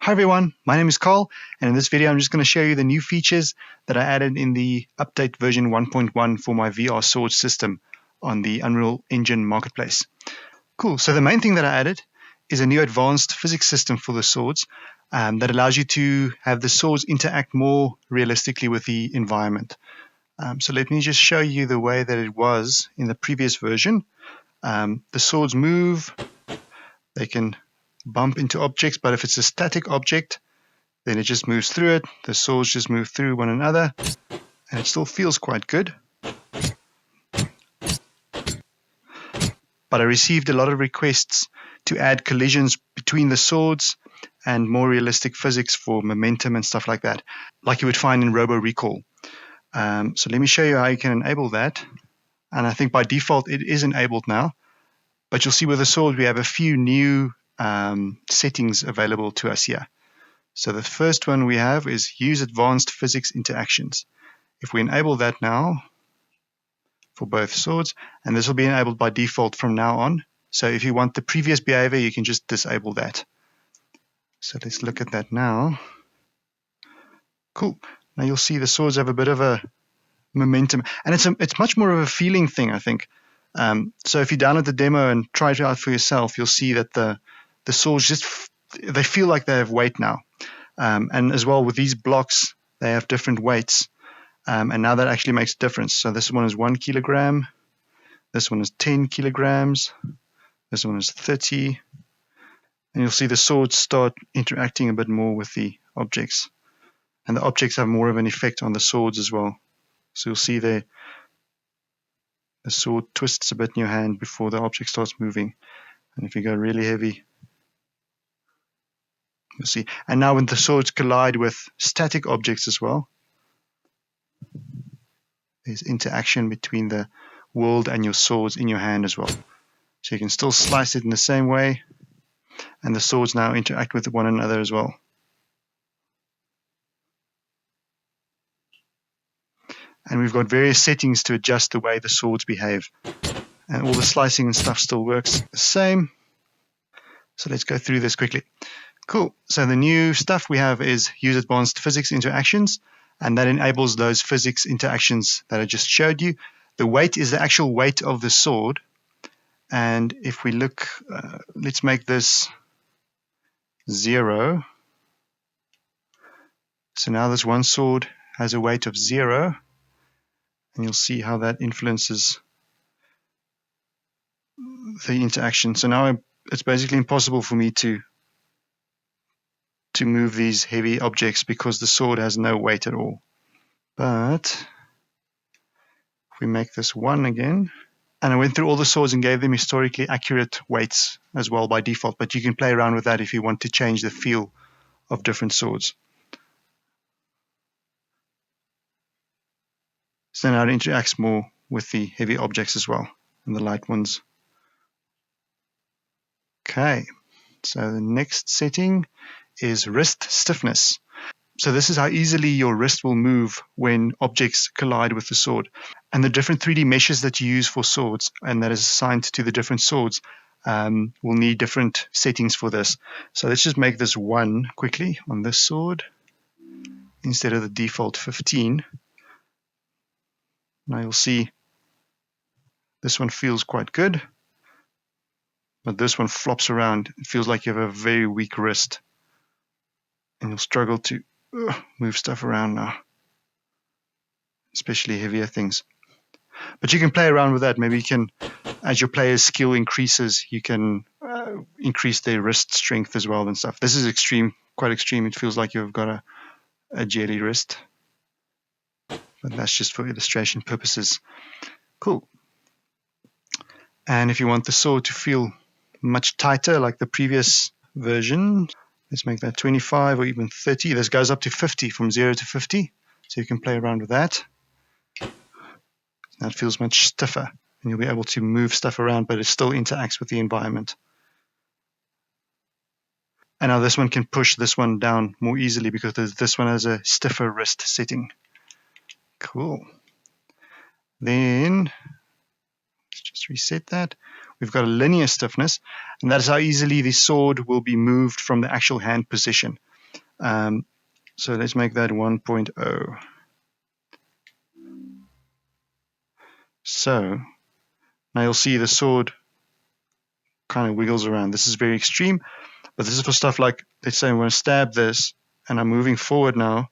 Hi everyone, my name is Carl, and in this video I'm just going to show you the new features that I added in the update version 1.1 for my VR Sword system on the Unreal Engine Marketplace. Cool, so the main thing that I added is a new advanced physics system for the swords that allows you to have the swords interact more realistically with the environment. So let me just show you the way that it was in the previous version. The swords move, they can bump into objects, but if it's a static object, then it just moves through it. The swords just move through one another, and it still feels quite good. But I received a lot of requests to add collisions between the swords and more realistic physics for momentum and stuff like that, like you would find in Robo Recall. So let me show you how you can enable that. And I think by default it is enabled now. But you'll see with the sword we have a few new settings available to us here. So the first one we have is use advanced physics interactions. If we enable that now for both swords, and this will be enabled by default from now on. So if you want the previous behavior, you can just disable that. So let's look at that now. Cool. Now you'll see the swords have a bit of a momentum, and it's much more of a feeling thing, I think. So if you download the demo and try it out for yourself, you'll see that the swords they feel like they have weight now. And as well with these blocks, they have different weights. And now that actually makes a difference. So this one is 1 kilogram. This one is 10 kilograms. This one is 30. And you'll see the swords start interacting a bit more with the objects. And the objects have more of an effect on the swords as well. So you'll see there, the sword twists a bit in your hand before the object starts moving. And if you go really heavy, you'll see. And now when the swords collide with static objects as well, there's interaction between the world and your swords in your hand as well. So you can still slice it in the same way, and the swords now interact with one another as well. And we've got various settings to adjust the way the swords behave. And all the slicing and stuff still works the same. So let's go through this quickly. Cool. So the new stuff we have is use advanced physics interactions, and that enables those physics interactions that I just showed you. The weight is the actual weight of the sword. And if we look, let's make this 0. So now this one sword has a weight of 0. And you'll see how that influences the interaction. So now it's basically impossible for me to move these heavy objects because the sword has no weight at all. But if we make this 1 again, and I went through all the swords and gave them historically accurate weights as well by default, but you can play around with that if you want to change the feel of different swords. So now it interacts more with the heavy objects as well, and the light ones. Okay, so the next setting is wrist stiffness. So this is how easily your wrist will move when objects collide with the sword. And the different 3D meshes that you use for swords, and that is assigned to the different swords, will need different settings for this. So let's just make this 1 quickly on this sword instead of the default 15. Now you'll see this one feels quite good, but this one flops around. It feels like you have a very weak wrist, and you'll struggle to move stuff around now, especially heavier things. But you can play around with that. Maybe you can, as your player's skill increases, you can increase their wrist strength as well and stuff. This is extreme, quite extreme. It feels like you've got a jelly wrist. But that's just for illustration purposes. Cool. And if you want the sword to feel much tighter like the previous version, let's make that 25 or even 30. This goes up to 50, from 0 to 50. So you can play around with that. Now it feels much stiffer, and you'll be able to move stuff around, but it still interacts with the environment. And now this one can push this one down more easily because this one has a stiffer wrist setting. Cool. Then let's just reset that. We've got a linear stiffness, and that is how easily the sword will be moved from the actual hand position. So let's make that 1.0. So now you'll see the sword kind of wiggles around. This is very extreme, but this is for stuff like, let's say I want to stab this and I'm moving forward now,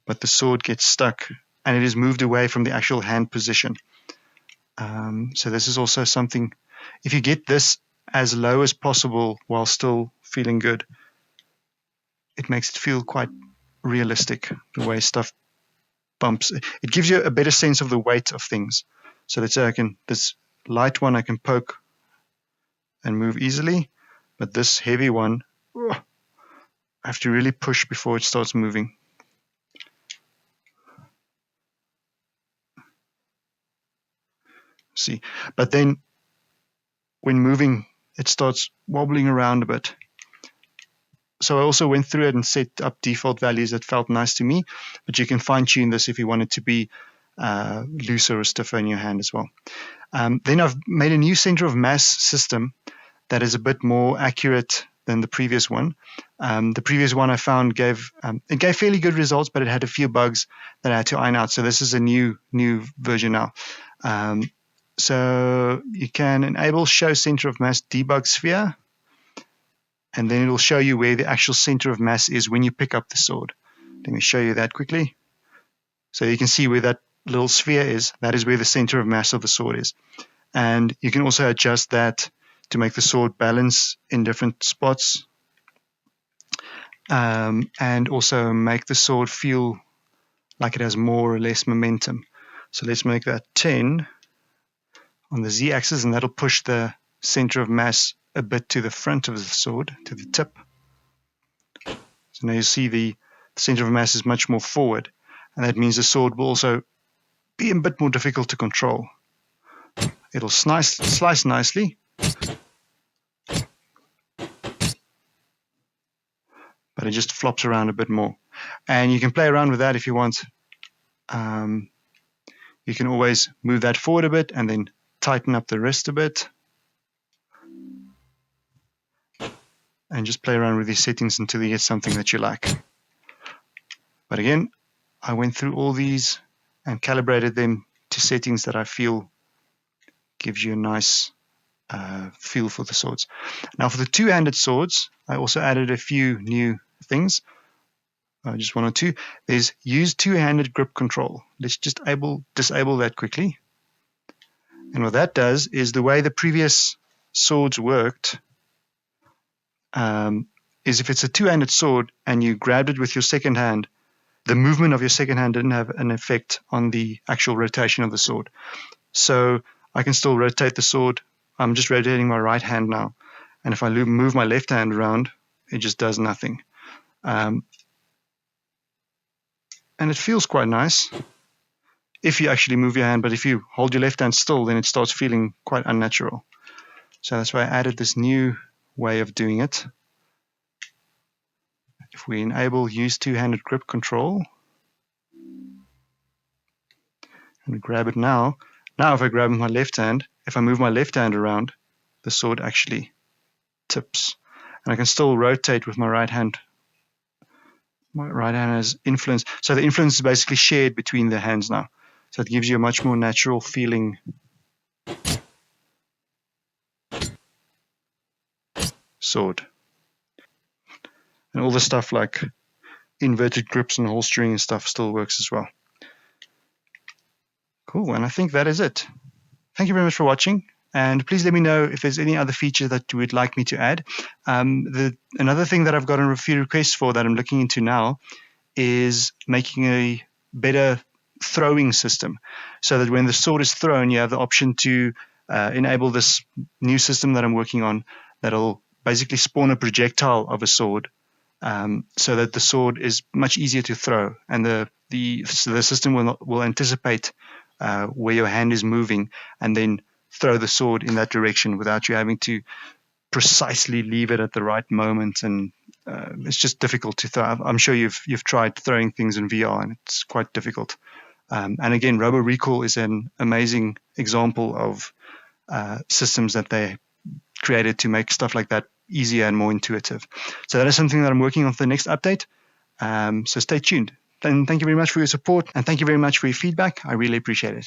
but the sword gets stuck and it is moved away from the actual hand position. So this is also something, if you get this as low as possible while still feeling good, it makes it feel quite realistic, the way stuff bumps. It gives you a better sense of the weight of things. So let's say this light one I can poke and move easily, but this heavy one, I have to really push before it starts moving. See, but then when moving, it starts wobbling around a bit. So I also went through it and set up default values that felt nice to me, but you can fine tune this if you want it to be looser or stiffer in your hand as well. Then I've made a new center of mass system that is a bit more accurate than the previous one. The previous one I found gave fairly good results, but it had a few bugs that I had to iron out. So this is a new version now. So you can enable show center of mass debug sphere, and then it'll show you where the actual center of mass is when you pick up the sword. Let me show you that quickly. So you can see where that little sphere is. That is where the center of mass of the sword is. And you can also adjust that to make the sword balance in different spots, and also make the sword feel like it has more or less momentum. So let's make that 10 on the z-axis, and that'll push the center of mass a bit to the front of the sword, to the tip. So now you see the center of mass is much more forward, and that means the sword will also be a bit more difficult to control. It'll slice nicely, but it just flops around a bit more. And you can play around with that if you want. You can always move that forward a bit and then tighten up the wrist a bit. And just play around with these settings until you get something that you like. But again, I went through all these and calibrated them to settings that I feel gives you a nice feel for the swords. Now for the two-handed swords, I also added a few new things. Just one or two. There's use two-handed grip control. Let's just disable that quickly. And what that does is, the way the previous swords worked is if it's a two-handed sword and you grabbed it with your second hand, the movement of your second hand didn't have an effect on the actual rotation of the sword. So I can still rotate the sword. I'm just rotating my right hand now. And if I move my left hand around, it just does nothing. And it feels quite nice if you actually move your hand, but if you hold your left hand still, then it starts feeling quite unnatural. So that's why I added this new way of doing it. If we enable use two-handed grip control, and we grab it now if I grab with my left hand, if I move my left hand around, the sword actually tips. And I can still rotate with my right hand. My right hand has influence. So the influence is basically shared between the hands now. So it gives you a much more natural feeling sword. And all the stuff like inverted grips and holstering and stuff still works as well. Cool, and I think that is it. Thank you very much for watching, and please let me know if there's any other feature that you would like me to add. Another thing that I've gotten a few requests for that I'm looking into now is making a better throwing system, so that when the sword is thrown, you have the option to enable this new system that I'm working on that'll basically spawn a projectile of a sword, so that the sword is much easier to throw, and the system will anticipate where your hand is moving and then throw the sword in that direction without you having to precisely leave it at the right moment. And it's just difficult to throw. I'm sure you've tried throwing things in VR, and it's quite difficult. And again, Robo Recall is an amazing example of systems that they created to make stuff like that easier and more intuitive. So that is something that I'm working on for the next update. So stay tuned. And thank you very much for your support, and thank you very much for your feedback. I really appreciate it.